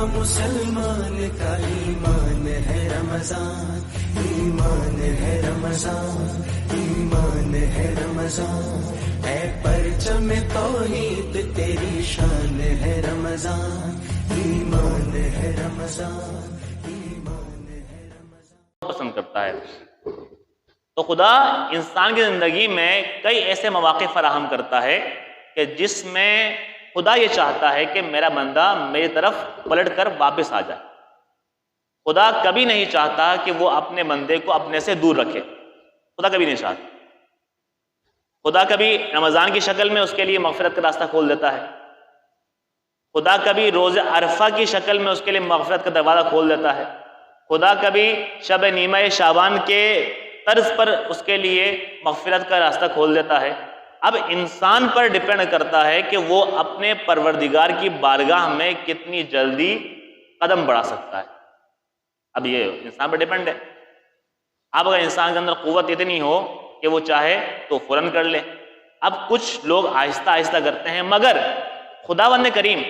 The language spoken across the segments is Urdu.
مسلمان کا ایمان ہے رمضان، ایمان ہے رمضان، ایمان ہے رمضان، اے پرچم توحید تیری شان ہے رمضان، ایمان ہے رمضان، ایمان ہے رمضان پسند کرتا ہے۔ تو خدا انسان کی زندگی میں کئی ایسے مواقع فراہم کرتا ہے کہ جس میں خدا یہ چاہتا ہے کہ میرا بندہ میری طرف پلٹ کر واپس آ جائے۔ خدا کبھی نہیں چاہتا کہ وہ اپنے بندے کو اپنے سے دور رکھے، خدا کبھی نہیں چاہتا۔ خدا کبھی رمضان کی شکل میں اس کے لیے مغفرت کا راستہ کھول دیتا ہے، خدا کبھی روز عرفہ کی شکل میں اس کے لیے مغفرت کا دروازہ کھول دیتا ہے، خدا کبھی شب نیمہ شعبان کے طرز پر اس کے لیے مغفرت کا راستہ کھول دیتا ہے۔ اب انسان پر ڈیپینڈ کرتا ہے کہ وہ اپنے پروردگار کی بارگاہ میں کتنی جلدی قدم بڑھا سکتا ہے۔ اب یہ انسان پر ڈیپینڈ ہے۔ اب اگر انسان کے اندر قوت اتنی ہو کہ وہ چاہے تو فوراً کر لے۔ اب کچھ لوگ آہستہ آہستہ کرتے ہیں، مگر خداوند کریم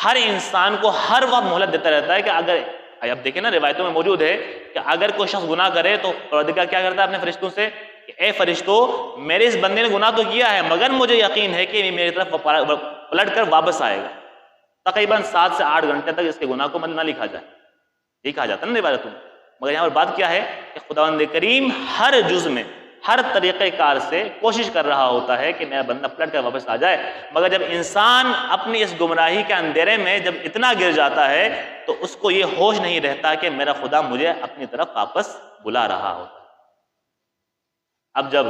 ہر انسان کو ہر وقت مہلت دیتا رہتا ہے کہ اگر اب دیکھیں نا، روایتوں میں موجود ہے کہ اگر کوئی شخص گناہ کرے تو پروردگار کیا کرتا ہے اپنے فرشتوں سے کہ اے فرشتوں، میرے اس بندے نے گناہ تو کیا ہے مگر مجھے یقین ہے کہ میری طرف پلٹ کر واپس آئے گا۔ تقریباً 7 سے 8 گھنٹے تک اس کے گناہ کو نہ لکھا جائے، یہ کہا جاتا ہے نا روایتوں میں۔ مگر یہاں پر بات کیا ہے کہ خداوند کریم ہر جز میں ہر طریقہ کار سے کوشش کر رہا ہوتا ہے کہ میرا بندہ پلٹ کر واپس آ جائے، مگر جب انسان اپنی اس گمراہی کے اندھیرے میں جب اتنا گر جاتا ہے تو اس کو یہ ہوش نہیں رہتا کہ میرا خدا مجھے اپنی طرف واپس بلا رہا ہوتا۔ اب جب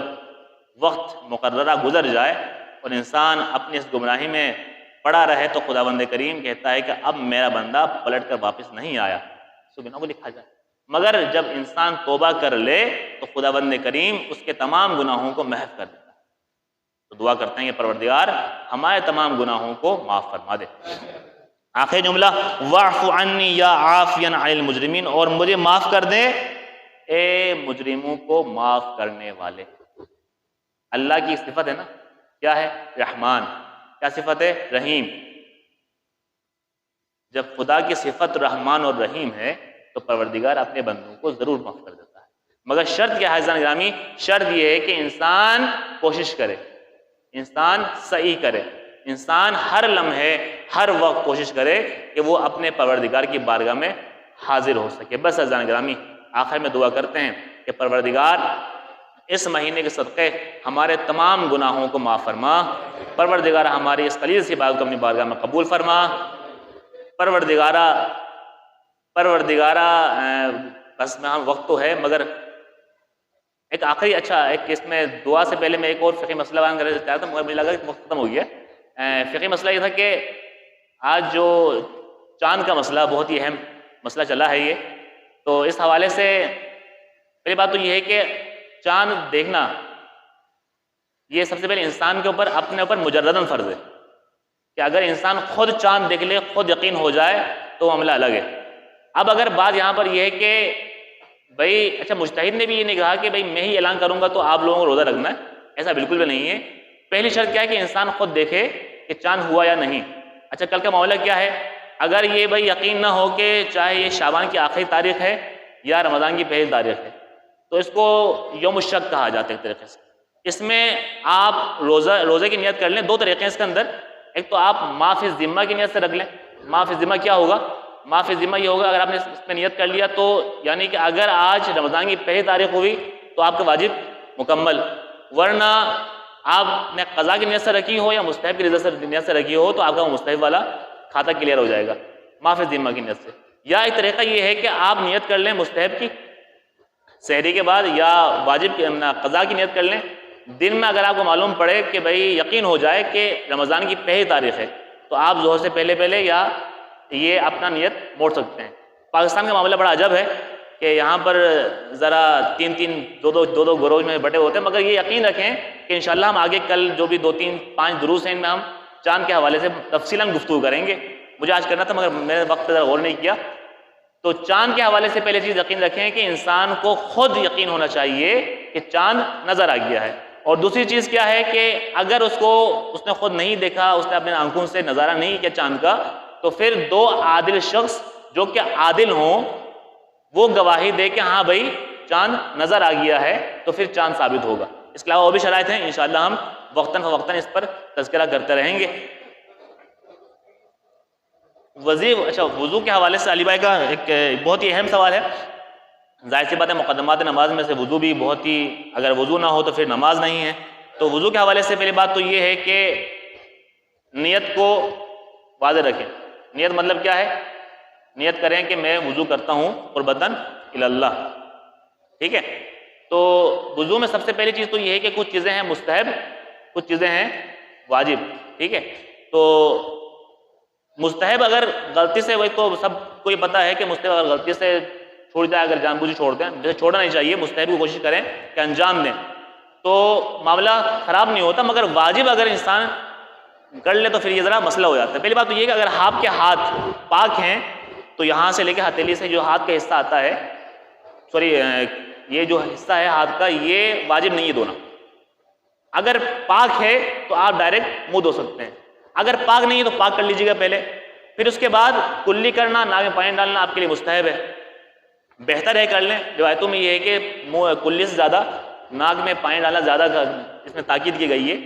وقت مقررہ گزر جائے اور انسان اپنی اس گمراہی میں پڑا رہے تو خداوند کریم کہتا ہے کہ اب میرا بندہ پلٹ کر واپس نہیں آیا، اس گناہ کو لکھا جائے۔ مگر جب انسان توبہ کر لے تو خداوند کریم اس کے تمام گناہوں کو محو کر دیتا ہے۔ تو دعا کرتے ہیں کہ پروردگار ہمارے تمام گناہوں کو معاف فرما دے۔ آخری جملہ واعف عنی یا عافیا عن المجرمین، اور مجھے معاف کر دے اے مجرموں کو معاف کرنے والے۔ اللہ کی صفت ہے نا، کیا ہے؟ رحمان۔ کیا صفت ہے؟ رحیم۔ جب خدا کی صفت رحمان اور رحیم ہے تو پروردگار اپنے بندوں کو ضرور معاف کر دیتا ہے، مگر شرط کیا ہے حضرات گرامی؟ شرط یہ ہے کہ انسان کوشش کرے، انسان صحیح کرے، انسان ہر لمحے ہر وقت کوشش کرے کہ وہ اپنے پروردگار کی بارگاہ میں حاضر ہو سکے۔ بس حضرات گرامی آخر میں دعا کرتے ہیں کہ پروردگار اس مہینے کے صدقے ہمارے تمام گناہوں کو معاف فرما، پروردگار ہماری اس قلیل سی عبادت کو اپنی بارگاہ میں قبول فرما، پروردگارہ بس میں وقت تو ہے مگر ایک آخری ایک اس میں دعا سے پہلے میں ایک اور فقہی مسئلہ بیان کرنا چاہتا تھا، مگر مجھے لگا کہ وقت ختم ہو گیا۔ فقہی مسئلہ یہ تھا کہ آج جو چاند کا مسئلہ بہت ہی اہم مسئلہ چلا ہے، یہ تو اس حوالے سے پہلی بات تو یہ ہے کہ چاند دیکھنا یہ سب سے پہلے انسان کے اوپر اپنے اوپر مجرداً فرض ہے کہ اگر انسان خود چاند دیکھ لے، خود یقین ہو جائے تو معاملہ الگ ہے۔ اب اگر بات یہاں پر یہ ہے کہ بھائی اچھا مجتہد نے بھی یہ نہیں کہا کہ بھائی میں ہی اعلان کروں گا تو آپ لوگوں کو روزہ رکھنا ہے، ایسا بالکل بھی نہیں ہے۔ پہلی شرط کیا ہے کہ انسان خود دیکھے کہ چاند ہوا یا نہیں۔ اچھا کل کا معاملہ کیا ہے؟ اگر یہ بھائی یقین نہ ہو کہ چاہے یہ شعبان کی آخری تاریخ ہے یا رمضان کی پہلی تاریخ ہے تو اس کو یوم الشک کہا جاتا ہے ایک طریقے سے۔ اس میں آپ روزے کی نیت کر لیں، 2 طریقے ہیں اس کے اندر۔ ایک تو آپ ما فی الذمہ کی نیت سے رکھ لیں۔ ما فی الذمہ کیا ہوگا؟ ما فی الذمہ یہ ہوگا اگر آپ نے اس میں نیت کر لیا تو یعنی کہ اگر آج رمضان کی پہلی تاریخ ہوئی تو آپ کا واجب مکمل، ورنہ آپ نے قضا کی نیت سے رکھی ہو یا مستحب کی نیت سے رکھی ہو تو آپ کا مستحب والا کھاتا کلیئر ہو جائے گا ما فی الذمہ کی نیت سے۔ یا ایک طریقہ یہ ہے کہ آپ نیت کر لیں مستحب کی سحری کے بعد یا واجب قضا کی نیت کر لیں دن میں۔ اگر آپ کو معلوم پڑے کہ بھئی یقین ہو جائے کہ رمضان کی پہلی تاریخ ہے تو آپ ظہر سے پہلے یا یہ اپنا نیت موڑ سکتے ہیں۔ پاکستان کا معاملہ بڑا عجب ہے کہ یہاں پر ذرا 3 دو گروہ میں بٹے ہوتے ہیں، مگر یہ یقین رکھیں کہ انشاءاللہ ہم آگے کل جو بھی 2-3-5 دروس ہیں ان میں ہم چاند کے حوالے سے تفصیلاً گفتگو کریں گے۔ مجھے آج کرنا تھا مگر میں نے وقت پہ ذرا غور نہیں کیا۔ تو چاند کے حوالے سے پہلے چیز یقین رکھیں کہ انسان کو خود یقین ہونا چاہیے کہ چاند نظر آ گیا ہے، اور دوسری چیز کیا ہے کہ اگر اس نے خود نہیں دیکھا، اس نے اپنے آنکھوں سے نظارہ نہیں کیا چاند کا، تو پھر دو عادل شخص جو کہ عادل ہوں وہ گواہی دے کہ ہاں بھائی چاند نظر آ گیا ہے تو پھر چاند ثابت ہوگا. اس کے علاوہ اور بھی شرائط ہیں، انشاءاللہ ہم وقتاً فوقتاً اس پر تذکرہ کرتے رہیں گے. اچھا وضو کے حوالے سے علی بھائی کا ایک بہت ہی اہم سوال ہے. ظاہر سی بات ہے مقدمات نماز میں سے وضو بھی بہت ہی، اگر وضو نہ ہو تو پھر نماز نہیں ہے. تو وضو کے حوالے سے پہلی بات تو یہ ہے کہ نیت کو واضح رکھیں. نیت مطلب کیا ہے؟ نیت کریں کہ میں وضو کرتا ہوں قربتاً الی اللہ. ٹھیک ہے، تو وضو میں سب سے پہلی چیز تو یہ ہے کہ کچھ چیزیں ہیں مستحب، کچھ چیزیں ہیں واجب. ٹھیک ہے، تو مستحب اگر غلطی سے، وہی تو سب کو یہ پتہ ہے کہ مستحب اگر غلطی سے چھوڑ جائے، اگر جان بوجھ چھوڑ دیں، جیسے چھوڑنا نہیں چاہیے، مستحب کی کوشش کریں کہ انجام دیں تو معاملہ خراب نہیں ہوتا. مگر واجب اگر انسان کر لے تو پھر یہ ذرا مسئلہ ہو جاتا ہے. پہلی بات تو یہ کہ اگر آپ کے ہاتھ پاک ہیں تو یہاں سے لے کے ہتھیلی سے جو ہاتھ کا حصہ آتا ہے، سوری یہ جو حصہ ہے ہاتھ کا، یہ واجب نہیں ہے دھونا. اگر پاک ہے تو آپ ڈائریکٹ منہ دھو سکتے ہیں. اگر پاک نہیں ہے تو پاک کر لیجیے گا پہلے، پھر اس کے بعد کلی کرنا، ناک میں پانی ڈالنا آپ کے لیے مستحب ہے. بہتر ہے کر لیں. روایتوں میں یہ ہے کہ کلی سے زیادہ ناک میں پانی ڈالنا زیادہ اس میں تاکید کی گئی ہے.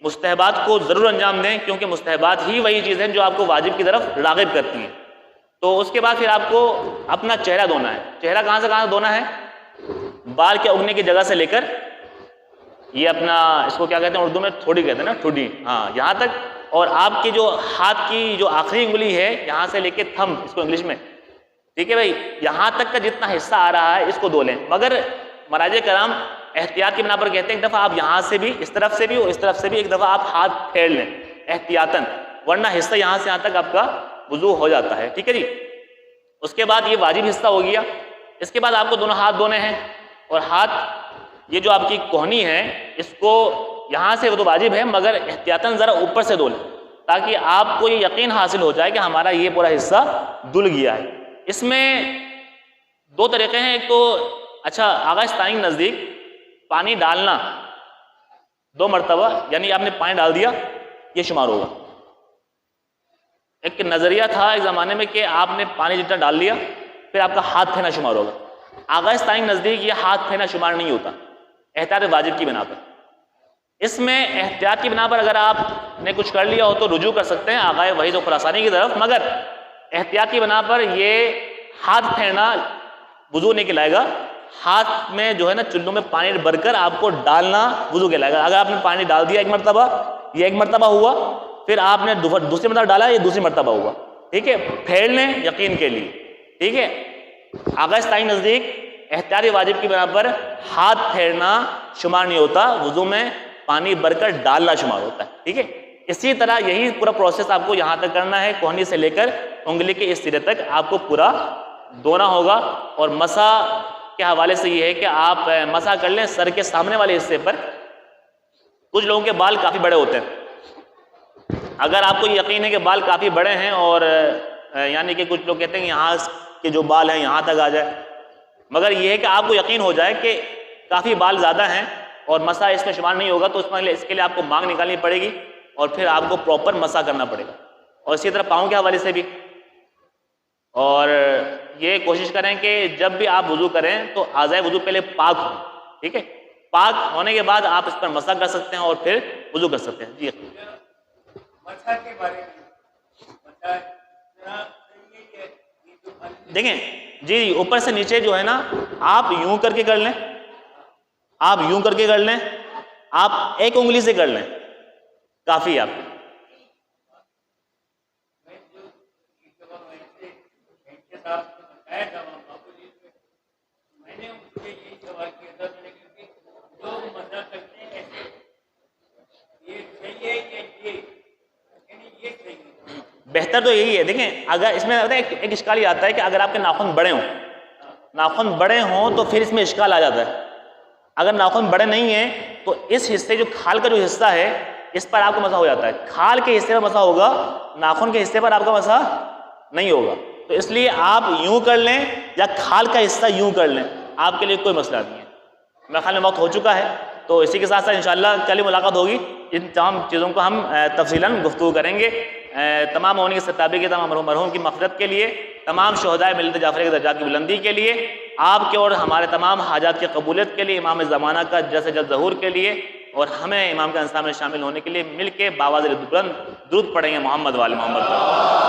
مستحبات کو ضرور انجام دیں کیونکہ مستحبات ہی وہی چیز ہیں جو آپ کو واجب کی طرف راغب کرتی ہیں. تو اس کے بعد پھر آپ کو اپنا چہرہ دھونا ہے. چہرہ کہاں سے کہاں دھونا ہے؟ بال کے اگنے کی جگہ سے لے کر یہ اپنا، اس کو کیا کہتے ہیں اردو میں؟ تھوڑی کہتے ہیں نا، ٹھوڈی، ہاں یہاں تک. اور آپ کی جو ہاتھ کی جو آخری انگلی ہے یہاں سے لے کے تھم، اس کو انگلش میں، ٹھیک ہے بھائی، یہاں تک کا جتنا حصہ آ رہا ہے اس کو دھو لیں. مگر مراجع کرام احتیاط کی بنا پر کہتے ہیں ایک دفعہ آپ یہاں سے بھی، اس طرف سے بھی اور اس طرف سے بھی ایک دفعہ آپ ہاتھ پھیر لیں احتیاطاً، ورنہ حصہ یہاں سے یہاں تک آپ کا وضو ہو جاتا ہے. ٹھیک ہے جی. اس کے بعد یہ واجب حصہ ہو گیا. اس کے بعد آپ کو دونوں ہاتھ دھونے ہیں، اور ہاتھ یہ جو آپ کی کوہنی ہے اس کو یہاں سے وہ تو واجب ہے مگر احتیاطاً ذرا اوپر سے دھو لیں تاکہ آپ کو یہ یقین حاصل ہو جائے کہ ہمارا یہ پورا حصہ دھل گیا ہے. اس میں دو طریقے ہیں. ایک تو اچھا آغاز ثانی کے نزدیک پانی ڈالنا 2 مرتبہ، یعنی آپ نے پانی ڈال دیا یہ شمار ہوگا. ایک نظریہ تھا ایک زمانے میں کہ آپ نے پانی جتنا ڈال لیا پھر آپ کا ہاتھ پھیرنا شمار ہوگا. آغاز ثانی کے نزدیک یہ ہاتھ پھیرنا شمار نہیں ہوتا احتیاط واجب کی بنا پر. اس میں احتیاط کی بنا پر اگر آپ نے کچھ کر لیا ہو تو رجوع کر سکتے ہیں آغاز وحید و خراسانی کی طرف، مگر احتیاط کی بنا پر یہ ہاتھ پھیرنا وضو نہیں کہلائے گا. ہاتھ میں جو ہے نا چلوں میں پانی بھر کر آپ کو ڈالنا وضو کہلائے گا. اگر آپ نے پانی ڈال دیا 1 مرتبہ، یہ 1 مرتبہ ہوا، پھر آپ نے دوسری مرتبہ ڈالا یہ دوسری مرتبہ ہوا. ٹھیک ہے، پھیر لیں یقین کے لیے. ٹھیک ہے، آغاز ثانی نزدیک احتیاطی واجب کی بنا پر ہاتھ پھیرنا شمار نہیں ہوتا، وضو میں پانی بھر کر ڈالنا شمار ہوتا ہے. ٹھیک ہے، اسی طرح یہی پورا پروسیس آپ کو یہاں تک کرنا ہے. کوہنی سے لے کر انگلی کے اس سرے تک آپ کو پورا دھونا ہوگا. اور مسح کے حوالے سے یہ ہے کہ آپ مسح کر لیں سر کے سامنے والے حصے پر. کچھ لوگوں کے بال کافی بڑے ہوتے ہیں، اگر آپ کو یقین ہے کہ بال کافی بڑے ہیں اور یعنی کہ کچھ لوگ کہتے ہیں کہ یہاں کے جو بال ہیں یہاں تک آ جائے، مگر یہ ہے کہ آپ کو یقین ہو جائے کہ کافی بال زیادہ ہیں اور مسح اس میں شمار نہیں ہوگا تو اس کے لیے آپ کو مانگ نکالنی پڑے گی اور پھر آپ کو پراپر مسح کرنا پڑے گا. اور اسی طرح پاؤں کے حوالے سے بھی. اور یہ کوشش کریں کہ جب بھی آپ وضو کریں تو اعضائے وضو پہلے پاک ہوں. ٹھیک ہے، پاک ہونے کے بعد آپ اس پر مسح کر سکتے ہیں اور پھر وضو کر سکتے ہیں. جی مسح کے بارے میں دیکھیں جی، اوپر سے نیچے جو ہے نا آپ یوں کر کے کر لیں، آپ یوں کر کے کر لیں، آپ ایک انگلی سے کر لیں کافی. آپ بہتر تو یہی ہے. دیکھیں اگر اس میں ایک اشکال یہ آتا ہے کہ اگر آپ کے ناخن بڑے ہوں، ناخن بڑے ہوں تو پھر اس میں اشکال آ جاتا ہے. اگر ناخن بڑے نہیں ہیں تو اس حصے جو کھال کا جو حصہ ہے اس پر آپ کو مسح ہو جاتا ہے. کھال کے حصے پر مسح ہوگا، ناخن کے حصے پر آپ کا مسح نہیں ہوگا. تو اس لیے آپ یوں کر لیں یا کھال کا حصہ یوں کر لیں، آپ کے لیے کوئی مسئلہ نہیں ہے. میرے خیال میں وقت ہو چکا ہے تو اسی کے ساتھ ساتھ انشاءاللہ کل ہی ملاقات ہوگی. ان تمام چیزوں کو ہم تفصیلاً گفتگو کریں گے. تمام مؤمنین کے ستابی کے تمام مرحوم کی مغفرت کے لیے، تمام شہدائے ملت جعفری کے درجات کی بلندی کے لیے، آپ کے اور ہمارے تمام حاجات کی قبولیت کے لیے، امام زمانہ کا جلد سے جلد ظہور کے لیے، اور ہمیں امام کے انصار میں شامل ہونے کے لیے مل کے باواز بلند درود پڑھیں گے محمد وال محمد پر۔